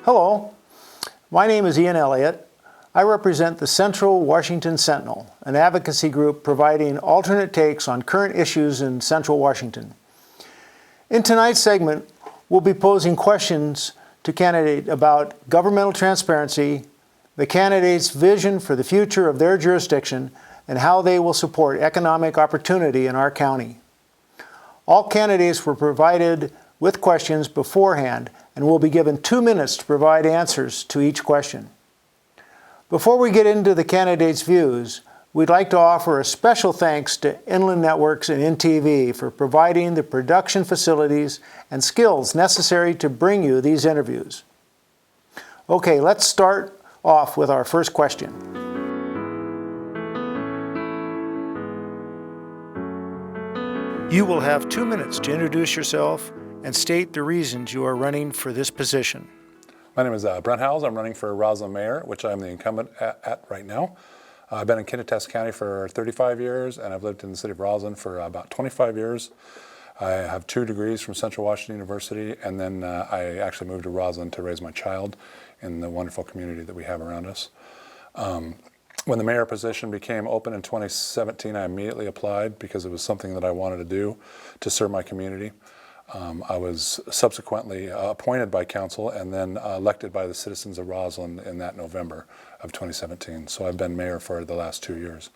Hello, my name is Ian Elliott. I represent the Central Washington Sentinel, an advocacy group providing alternate takes on current issues in Central Washington. In tonight's segment, we'll be posing questions to candidates about governmental transparency, the candidate's vision for the future of their jurisdiction, and how they will support economic opportunity in our county. All candidates were provided with questions beforehand and will be given 2 minutes to provide answers to each question. Before we get into the candidates' views, we'd like to offer a special thanks to Inland Networks and INTV for providing the production facilities and skills necessary to bring you these interviews. Okay, let's start off with our first question. You will have 2 minutes to introduce yourself and state the reasons you are running for this position. My name is Brent Hals. I'm running for Roslyn mayor, which I'm the incumbent at right now. I've been in Kittitas County for 35 years, and I've lived in the city of Roslyn for about 25 years. I have 2 degrees from Central Washington University, and then I actually moved to Roslyn to raise my child in the wonderful community that we have around us. When the mayor position became open in 2017, I immediately applied because it was something that I wanted to do to serve my community. I was subsequently appointed by council and then elected by the citizens of Roslyn in that November of 2017. So I've been mayor for the last 2 years.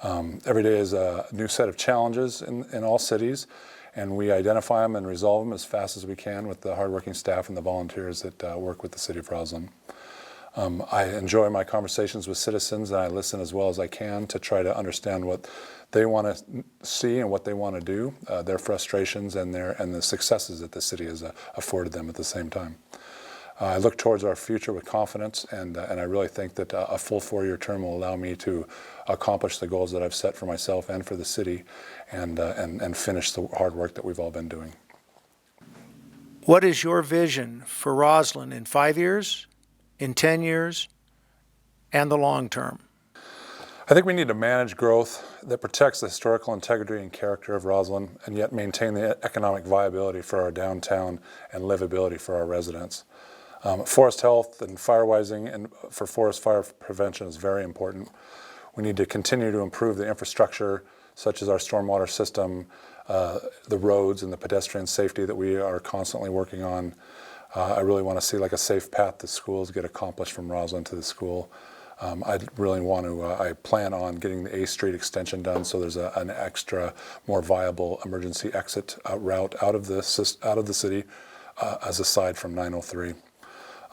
Every day is a new set of challenges in all cities, and we identify them and resolve them as fast as we can with the hardworking staff and the volunteers that work with the city of Roslyn. I enjoy my conversations with citizens, and I listen as well as I can to try to understand what they want to see and what they want to do, their frustrations and the successes that the city has afforded them at the same time. I look towards our future with confidence, and I really think that a full 4-year term will allow me to accomplish the goals that I've set for myself and for the city, and finish the hard work that we've all been doing. What is your vision for Roslyn in 5 years, in 10 years, and the long term? I think we need to manage growth that protects the historical integrity and character of Roslyn and yet maintain the economic viability for our downtown and livability for our residents. Forest health and firewising and for forest fire prevention is very important. We need to continue to improve the infrastructure such as our stormwater system, the roads and the pedestrian safety that we are constantly working on. I really want to see like a safe path to schools get accomplished from Roslyn to the school. I plan on getting the A Street extension done so there's an extra, more viable emergency exit route out of the city as aside from 903.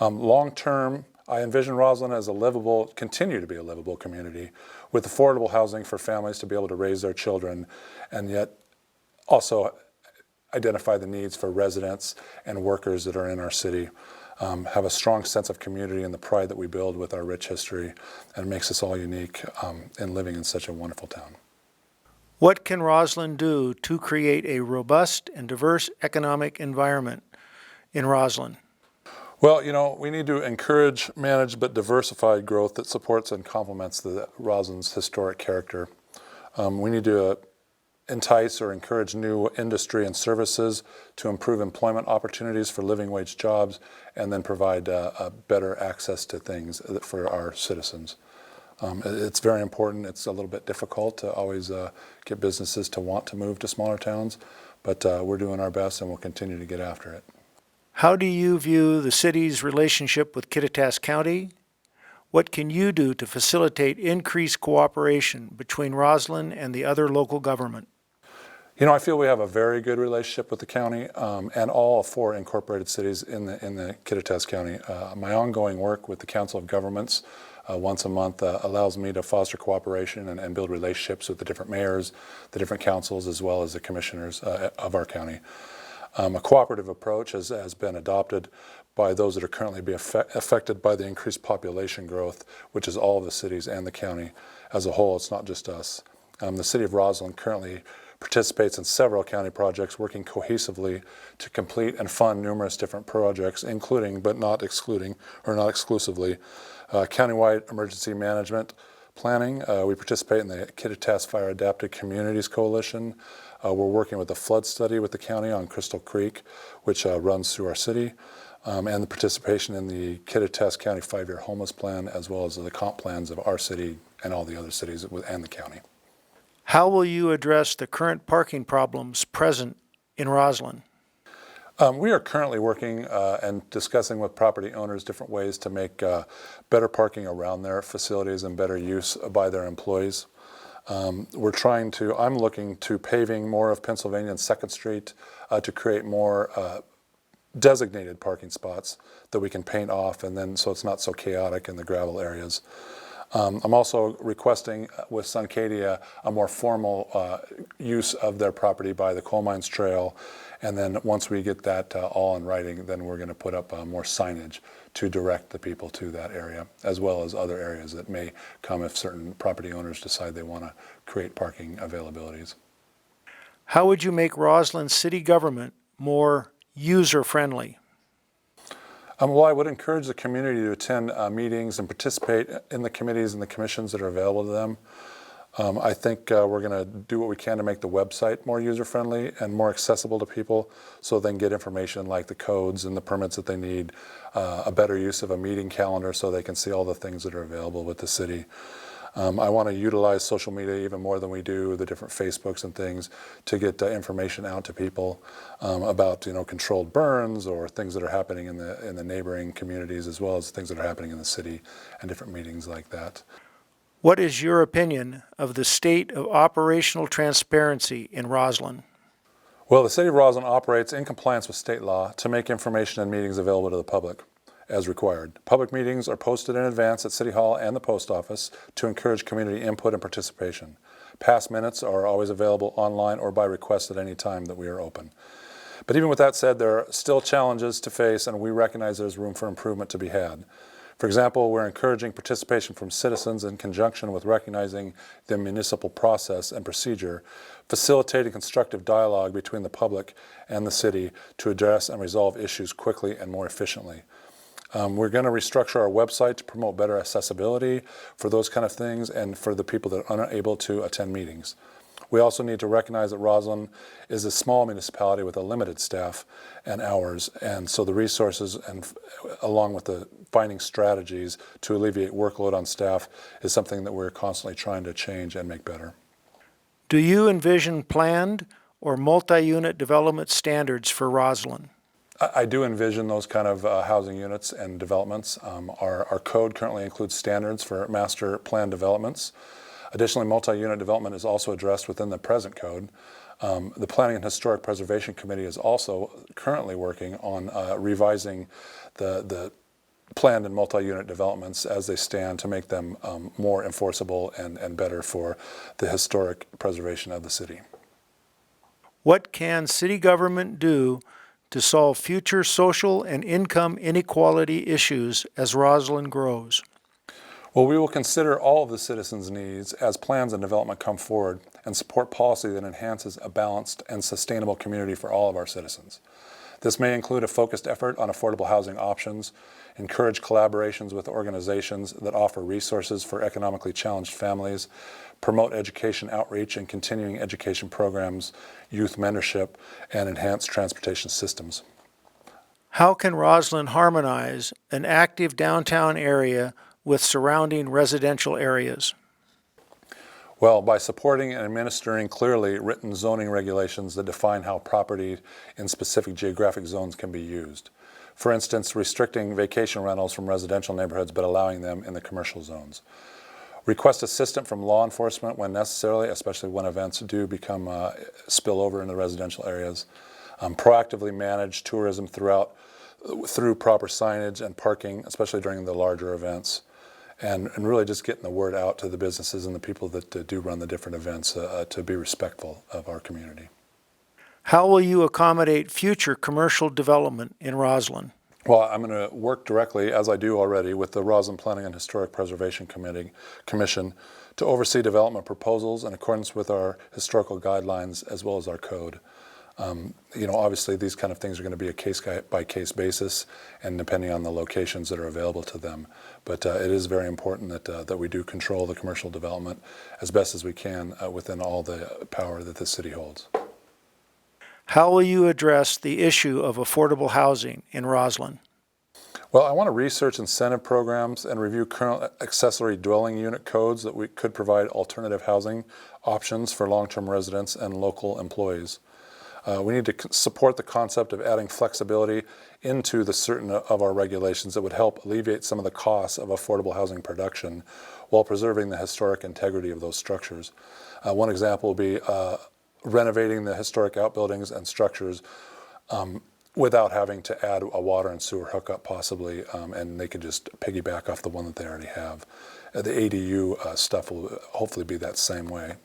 Long term, I envision Roslyn as continue to be a livable community with affordable housing for families to be able to raise their children, and yet also identify the needs for residents and workers that are in our city. Have a strong sense of community and the pride that we build with our rich history, and it makes us all unique in living in such a wonderful town. What can Roslyn do to create a robust and diverse economic environment in Roslyn? Well, we need to encourage managed but diversified growth that supports and complements Roslyn's historic character. We need to entice or encourage new industry and services to improve employment opportunities for living wage jobs, and then provide better access to things for our citizens. It's very important. It's a little bit difficult to always get businesses to want to move to smaller towns, but we're doing our best and we'll continue to get after it. How do you view the city's relationship with Kittitas County? What can you do to facilitate increased cooperation between Roslyn and the other local government? I feel we have a very good relationship with the county and all 4 incorporated cities in the Kittitas County. My ongoing work with the Council of Governments once a month allows me to foster cooperation and build relationships with the different mayors, the different councils, as well as the commissioners of our county. A cooperative approach has been adopted by those that are currently being affected by the increased population growth, which is all of the cities and the county as a whole. It's not just us. The city of Roslyn currently participates in several county projects, working cohesively to complete and fund numerous different projects, including but not excluding or not exclusively countywide emergency management planning. We participate in the Kittitas Fire Adapted Communities Coalition. We're working with a flood study with the county on Crystal Creek, which runs through our city. and the participation in the Kittitas County 5-year homeless plan, as well as the comp plans of our city and all the other cities and the county. How will you address the current parking problems present in Roslyn? We are currently working and discussing with property owners different ways to make better parking around their facilities and better use by their employees. I'm looking to paving more of Pennsylvania and 2nd Street to create more designated parking spots that we can paint off, and then so it's not so chaotic in the gravel areas. I'm also requesting with Suncadia a more formal use of their property by the Coal Mines Trail, and then once we get that all in writing, then we're going to put up more signage to direct the people to that area, as well as other areas that may come if certain property owners decide they want to create parking availabilities. How would you make Roslyn city government more user-friendly? Well, I would encourage the community to attend meetings and participate in the committees and the commissions that are available to them. I think we're going to do what we can to make the website more user-friendly and more accessible to people so they can get information like the codes and the permits that they need, a better use of a meeting calendar so they can see all the things that are available with the city. I want to utilize social media even more than we do, the different Facebooks and things, to get information out to people about controlled burns or things that are happening in the neighboring communities, as well as things that are happening in the city and different meetings like that. What is your opinion of the state of operational transparency in Roslyn? Well, the City of Roslyn operates in compliance with state law to make information and meetings available to the public as required. Public meetings are posted in advance at City Hall and the post office to encourage community input and participation. Past minutes are always available online or by request at any time that we are open. But even with that said, there are still challenges to face, and we recognize there's room for improvement to be had. For example, we're encouraging participation from citizens in conjunction with recognizing the municipal process and procedure, facilitating constructive dialogue between the public and the city to address and resolve issues quickly and more efficiently. We're going to restructure our website to promote better accessibility for those kind of things and for the people that are unable to attend meetings. We also need to recognize that Roslyn is a small municipality with a limited staff and hours, and so the resources and along with the finding strategies to alleviate workload on staff is something that we're constantly trying to change and make better. Do you envision planned or multi-unit development standards for Roslyn? I do envision those kind of housing units and developments. Our code currently includes standards for master plan developments. Additionally, multi-unit development is also addressed within the present code. The Planning and Historic Preservation Committee is also currently working on revising the planned and multi-unit developments as they stand to make them more enforceable and better for the historic preservation of the city. What can city government do to solve future social and income inequality issues as Roslyn grows? Well, we will consider all of the citizens' needs as plans and development come forward and support policy that enhances a balanced and sustainable community for all of our citizens. This may include a focused effort on affordable housing options, encourage collaborations with organizations that offer resources for economically challenged families, promote education outreach and continuing education programs, youth mentorship, and enhance transportation systems. How can Roslyn harmonize an active downtown area with surrounding residential areas? Well, by supporting and administering clearly written zoning regulations that define how property in specific geographic zones can be used. For instance, restricting vacation rentals from residential neighborhoods but allowing them in the commercial zones. Request assistance from law enforcement when necessary, especially when events do become spill over into residential areas. Proactively manage tourism through proper signage and parking, especially during the larger events. And really just getting the word out to the businesses and the people that do run the different events to be respectful of our community. How will you accommodate future commercial development in Roslyn? Well, I'm going to work directly, as I do already, with the Roslyn Planning and Historic Preservation Commission to oversee development proposals in accordance with our historical guidelines as well as our code. Obviously these kind of things are going to be a case-by-case basis and depending on the locations that are available to them. But it is very important that we do control the commercial development as best as we can within all the power that the city holds. How will you address the issue of affordable housing in Roslyn? Well, I want to research incentive programs and review current accessory dwelling unit codes that we could provide alternative housing options for long-term residents and local employees. We need to support the concept of adding flexibility into the certain of our regulations that would help alleviate some of the costs of affordable housing production while preserving the historic integrity of those structures. One example would be renovating the historic outbuildings and structures without having to add a water and sewer hookup possibly, and they could just piggyback off the one that they already have. The ADU stuff will hopefully be that same way.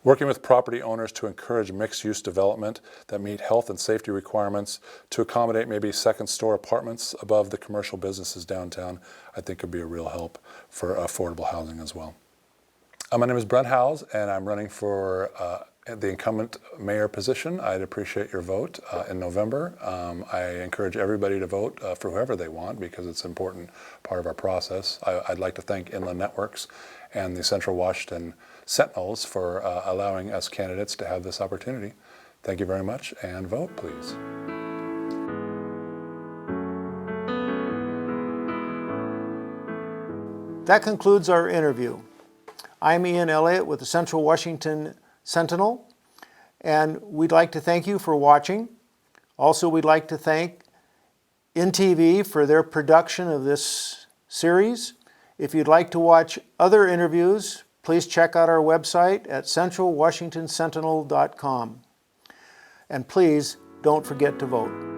Working with property owners to encourage mixed-use development that meet health and safety requirements to accommodate maybe second-store apartments above the commercial businesses downtown, I think could be a real help for affordable housing as well. My name is Brent Hals, and I'm running for the incumbent mayor position. I'd appreciate your vote in November. I encourage everybody to vote for whoever they want because it's an important part of our process. I'd like to thank Inland Networks and the Central Washington Sentinels for allowing us candidates to have this opportunity. Thank you very much, and vote, please. That concludes our interview. I'm Ian Elliott with the Central Washington Sentinel, and we'd like to thank you for watching. Also, we'd like to thank INTV for their production of this series. If you'd like to watch other interviews, please check out our website at centralwashingtonsentinel.com. And please don't forget to vote.